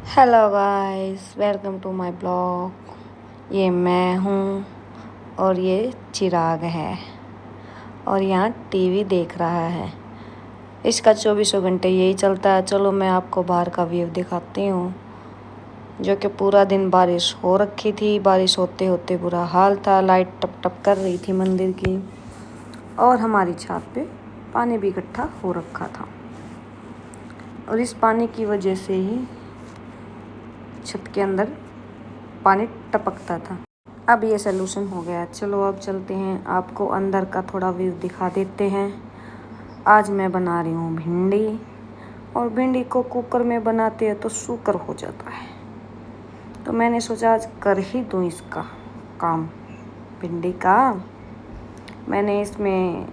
Hello guys, welcome to my blog. ये मैं हूँ और ये चिराग है और यहाँ टीवी देख रहा है। इसका 24 घंटे यही चलता है। चलो मैं आपको बाहर का व्यू दिखाती हूँ, जो कि पूरा दिन बारिश हो रखी थी। बारिश होते होते बुरा हाल था। लाइट टप टप कर रही थी मंदिर की और हमारी छत पे पानी भी इकट्ठा हो रखा था और इस पानी की वजह से ही छत के अंदर पानी टपकता था। अब ये सलूशन हो गया। चलो अब चलते हैं, आपको अंदर का थोड़ा व्यू दिखा देते हैं। आज मैं बना रही हूँ भिंडी, और भिंडी को कुकर में बनाते हैं तो सूकर हो जाता है, तो मैंने सोचा आज कर ही दूँ इसका काम भिंडी का। मैंने इसमें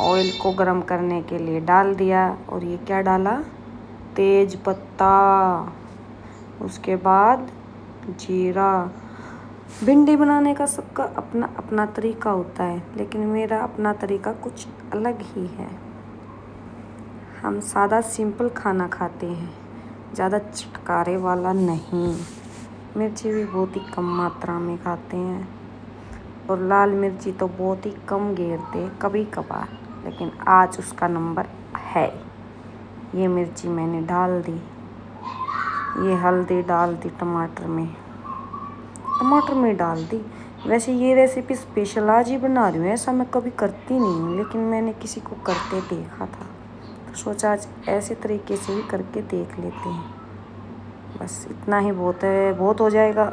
ऑयल को गरम करने के लिए डाल दिया और ये क्या डाला, तेज पत्ता, उसके बाद जीरा। भिंडी बनाने का सबका अपना अपना तरीका होता है, लेकिन मेरा अपना तरीका कुछ अलग ही है। हम सादा सिंपल खाना खाते हैं, ज़्यादा चटकारे वाला नहीं। मिर्ची भी बहुत ही कम मात्रा में खाते हैं और लाल मिर्ची तो बहुत ही कम घेरते हैं, कभी कभार, लेकिन आज उसका नंबर है। ये मिर्ची मैंने डाल दी, ये हल्दी डाल दी, टमाटर में डाल दी। वैसे ये रेसिपी स्पेशल आज ही बना रही हूँ, ऐसा मैं कभी करती नहीं हूँ, लेकिन मैंने किसी को करते देखा था तो सोचा आज ऐसे तरीके से भी करके देख लेते हैं। बस इतना ही बहुत है, बहुत हो जाएगा।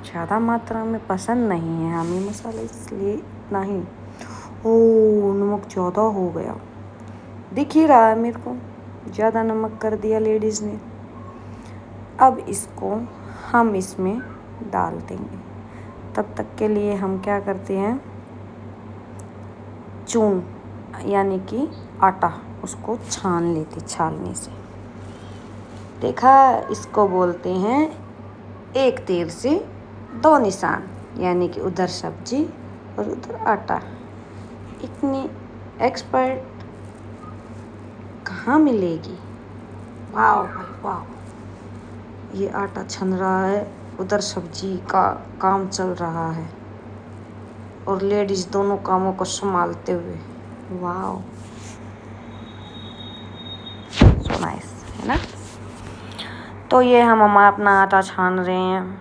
ज़्यादा मात्रा में पसंद नहीं है हमें मसाला, इसलिए इतना ही। ओह, नमक ज़्यादा हो गया, दिख ही रहा है मेरे को, ज़्यादा नमक कर दिया लेडीज़ ने। अब इसको हम इसमें डाल देंगे। तब तक के लिए हम क्या करते हैं, चून यानी कि आटा, उसको छान लेते छालने से। देखा, इसको बोलते हैं एक तीर से दो निशान, यानी कि उधर सब्जी और उधर आटा। इतनी एक्सपर्ट कहाँ मिलेगी। वाह भाई वाह, ये आटा छन रहा है, उधर सब्जी का काम चल रहा है और लेडीज़ दोनों कामों को संभालते हुए। वाह, सो नाइस है ना। तो ये हम अपना आटा छान रहे हैं,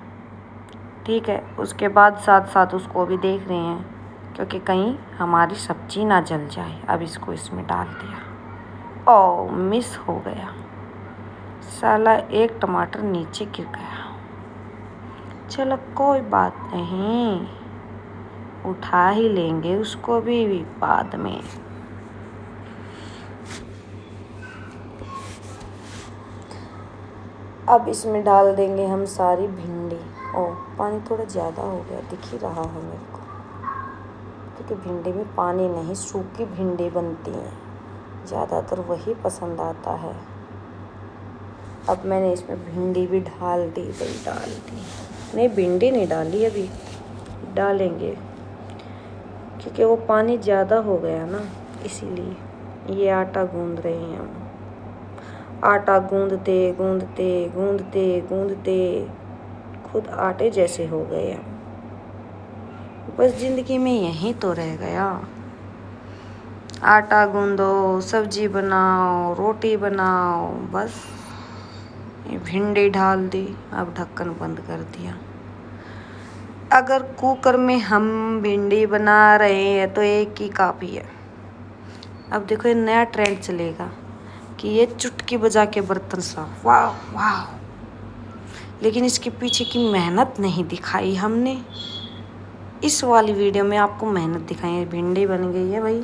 ठीक है। उसके बाद साथ साथ उसको भी देख रहे हैं, क्योंकि कहीं हमारी सब्जी ना जल जाए। अब इसको इसमें डाल दिया। ओह, मिस हो गया साला, एक टमाटर नीचे गिर गया। चलो कोई बात नहीं, उठा ही लेंगे उसको भी बाद में। अब इसमें डाल देंगे हम सारी भिंडी। ओह, पानी थोड़ा ज़्यादा हो गया, दिख ही रहा है मेरे को, क्योंकि भिंडी में पानी नहीं, सूखी भिंडी बनती हैं, ज़्यादातर वही पसंद आता है। अब मैंने इसमें भिंडी भी डाल दी, नहीं भिंडी नहीं डाली, अभी डालेंगे, क्योंकि वो पानी ज़्यादा हो गया ना, इसीलिए। ये आटा गूंद रहे हैं हम, आटा गूंदते गूंदते गूंदते गूंदते खुद आटे जैसे हो गए हम। बस ज़िंदगी में यही तो रह गया, आटा गूंदो, सब्जी बनाओ, रोटी बनाओ, बस। ये भिंडी डाल दी, अब ढक्कन बंद कर दिया। अगर कुकर में हम भिंडी बना रहे हैं तो एक ही काफ़ी है। अब देखो ये नया ट्रेंड चलेगा कि ये चुटकी बजा के बर्तन साफ। वाह वाह, लेकिन इसके पीछे की मेहनत नहीं दिखाई हमने। इस वाली वीडियो में आपको मेहनत दिखाई है। भिंडी बन गई है भाई,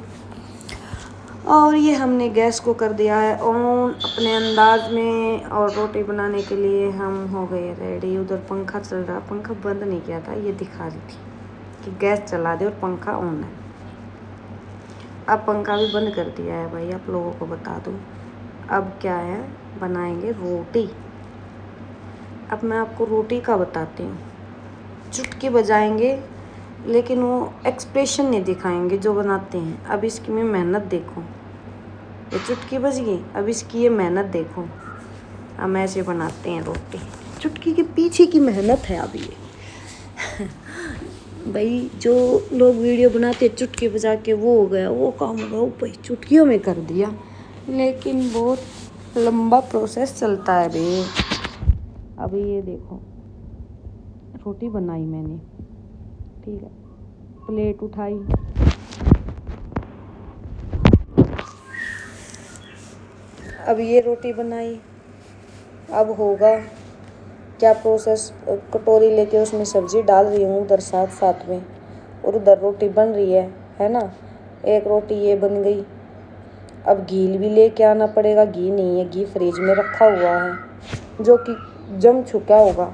और ये हमने गैस को कर दिया है ऑन अपने अंदाज में, और रोटी बनाने के लिए हम हो गए रेडी। उधर पंखा चल रहा, पंखा बंद नहीं किया था, ये दिखा रही थी कि गैस चला दे और पंखा ऑन है। अब पंखा भी बंद कर दिया है भाई, आप लोगों को बता दूँ। अब क्या है, बनाएंगे रोटी। अब मैं आपको रोटी का बताती हूँ। चुटकी बजाएंगे, लेकिन वो एक्सप्रेशन नहीं दिखाएंगे जो बनाते हैं। अब इसकी मैं मेहनत देखो, ये चुटकी बज गई, अब इसकी ये मेहनत देखो। हम ऐसे बनाते हैं रोटी। चुटकी के पीछे की मेहनत है अभी ये। भाई जो लोग वीडियो बनाते हैं चुटकी बजा के वो हो गया, वो काम हो गया, वो भाई चुटकियों में कर दिया, लेकिन बहुत लंबा प्रोसेस चलता है भाई। अभी ये देखो रोटी बनाई मैंने, ठीक है, प्लेट उठाई, अब ये रोटी बनाई, अब होगा क्या प्रोसेस, कटोरी लेके उसमें सब्जी डाल रही हूँ उधर साथ साथ में, और उधर रोटी बन रही है ना। एक रोटी ये बन गई। अब घी भी लेके आना पड़ेगा, घी नहीं है, घी फ्रिज में रखा हुआ है जो कि जम चुका होगा,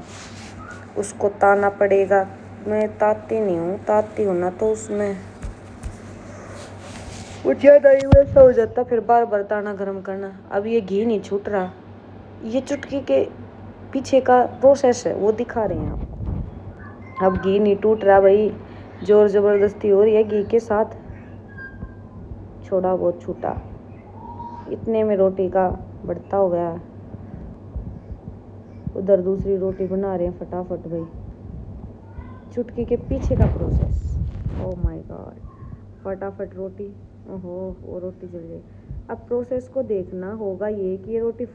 उसको ताना पड़ेगा। मैं ताती नहीं हूँ, ताती हूँ ना तो उसमें वो ज़्यादा ही वैसा हो जाता, फिर बार बार ताना गर्म करना। अब ये घी नहीं छूट रहा, ये चुटकी के पीछे का प्रोसेस है वो दिखा रहे हैं आपको। अब घी नहीं टूट रहा भाई, जोर ज़बरदस्ती हो रही है घी के साथ, छोड़ा बहुत छूटा, इतने में रोटी का बढ़ता हो गया। उधर दूसरी रोटी बना रहे हैं फटाफट भाई, चुटकी के पीछे का प्रोसेस। ओह माय गॉड, फटाफट रोटी, ओहो वो रोटी जल गई। अब प्रोसेस को देखना होगा ये कि ये रोटी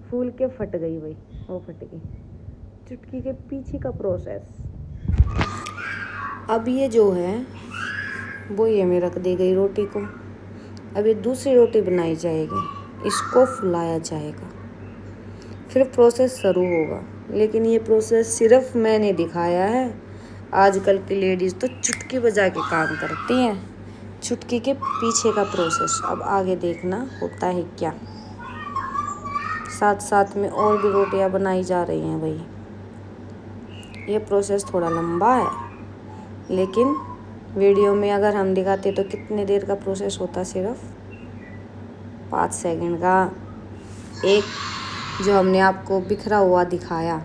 फूल के फट गई भाई, वो फट गई। चुटकी के पीछे का प्रोसेस। अब ये जो है वो ये में रख दी गई रोटी को। अब ये दूसरी रोटी बनाई जाएगी, इसको फुलाया जाएगा, फिर प्रोसेस शुरू होगा। लेकिन ये प्रोसेस सिर्फ मैंने दिखाया है, आजकल की लेडीज़ तो चुटकी बजा के काम करती हैं। चुटकी के पीछे का प्रोसेस अब आगे देखना होता है क्या। साथ साथ में और भी रोटियां बनाई जा रही हैं भाई। ये प्रोसेस थोड़ा लंबा है, लेकिन वीडियो में अगर हम दिखाते तो कितने देर का प्रोसेस होता, सिर्फ 5 सेकंड का। एक जो हमने आपको बिखरा हुआ दिखाया,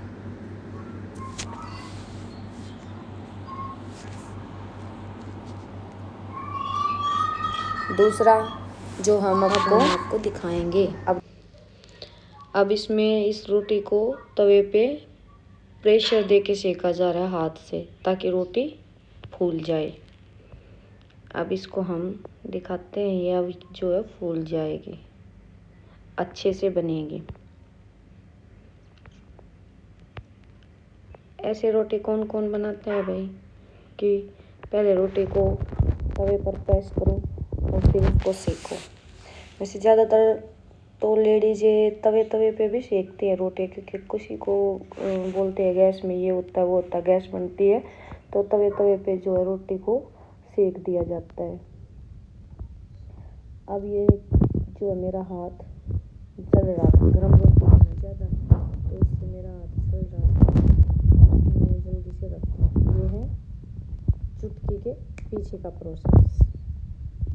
दूसरा जो हम आपको दिखाएंगे। अब इसमें इस रोटी को तवे पे प्रेशर दे के सेका जा रहा है हाथ से, ताकि रोटी फूल जाए। अब इसको हम दिखाते हैं, ये अब जो है फूल जाएगी, अच्छे से बनेगी। ऐसे रोटी कौन कौन बनाता है भाई, कि पहले रोटी को तवे पर प्रेस करो और फिर उसको सेको। वैसे ज़्यादातर तो लेडीज ये तवे पे भी सेकती है रोटी, क्योंकि किसी को बोलते हैं गैस में ये होता है वो होता है, गैस बनती है तो तवे पे जो है रोटी को सेक दिया जाता है। अब ये जो है मेरा हाथ जल रहा था, गर्म रोटी खाना ज़्यादा तो इससे मेरा हाथ जल रहा था, मैं जल्दी से रखती हूँ। ये है चुटकी के पीछे का प्रोसेस।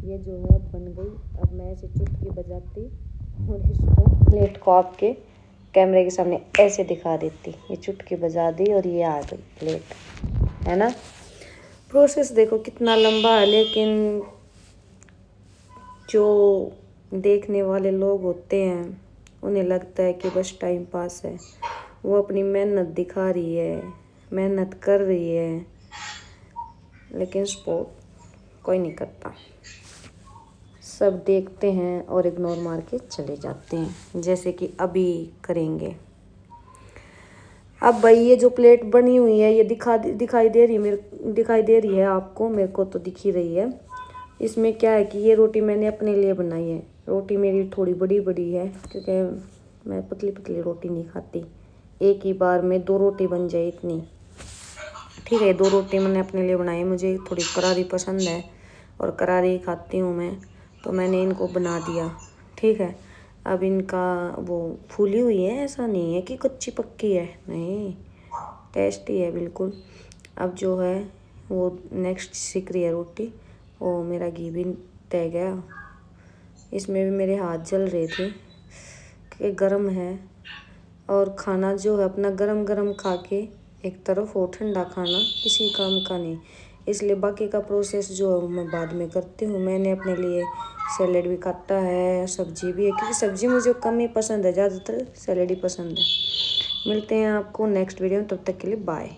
ये जो है अब बन गई। अब मैं ऐसे चुटकी बजाती और इसको प्लेट को आपके कैमरे के सामने ऐसे दिखा देती, ये चुटकी बजा दी और ये आ गई प्लेट, है ना। प्रोसेस देखो कितना लंबा है, लेकिन जो देखने वाले लोग होते हैं उन्हें लगता है कि बस टाइम पास है, वो अपनी मेहनत दिखा रही है, मेहनत कर रही है, लेकिन सपोर्ट कोई नहीं करता। सब देखते हैं और इग्नोर मार के चले जाते हैं, जैसे कि अभी करेंगे। अब भाई ये जो प्लेट बनी हुई है ये दिखाई दे रही है आपको, मेरे को तो दिख ही रही है। इसमें क्या है कि ये रोटी मैंने अपने लिए बनाई है। रोटी मेरी थोड़ी बड़ी है, क्योंकि मैं पतली रोटी नहीं खाती, एक ही बार में 2 रोटी बन जाए इतनी, ठीक है। 2 रोटी मैंने अपने लिए बनाई, मुझे थोड़ी करारी पसंद है और करारी ही खाती हूँ मैं, तो मैंने इनको बना दिया, ठीक है। अब इनका वो फूली हुई है, ऐसा नहीं है कि कच्ची पक्की है, नहीं, टेस्टी है बिल्कुल। अब जो है वो नेक्स्ट सीख रही है रोटी, ओ मेरा घी भी तय गया, इसमें भी मेरे हाथ जल रहे थे कि गर्म है। और खाना जो है अपना गरम खा के एक तरफ हो, ठंडा खाना किसी काम का नहीं। इसलिए बाकी का प्रोसेस जो मैं बाद में करती हूँ। मैंने अपने लिए सैलेड भी काटा है, सब्जी भी है, क्योंकि सब्जी मुझे कम ही पसंद है, ज़्यादातर सैलेड ही पसंद है। मिलते हैं आपको नेक्स्ट वीडियो में, तब तक के लिए बाय।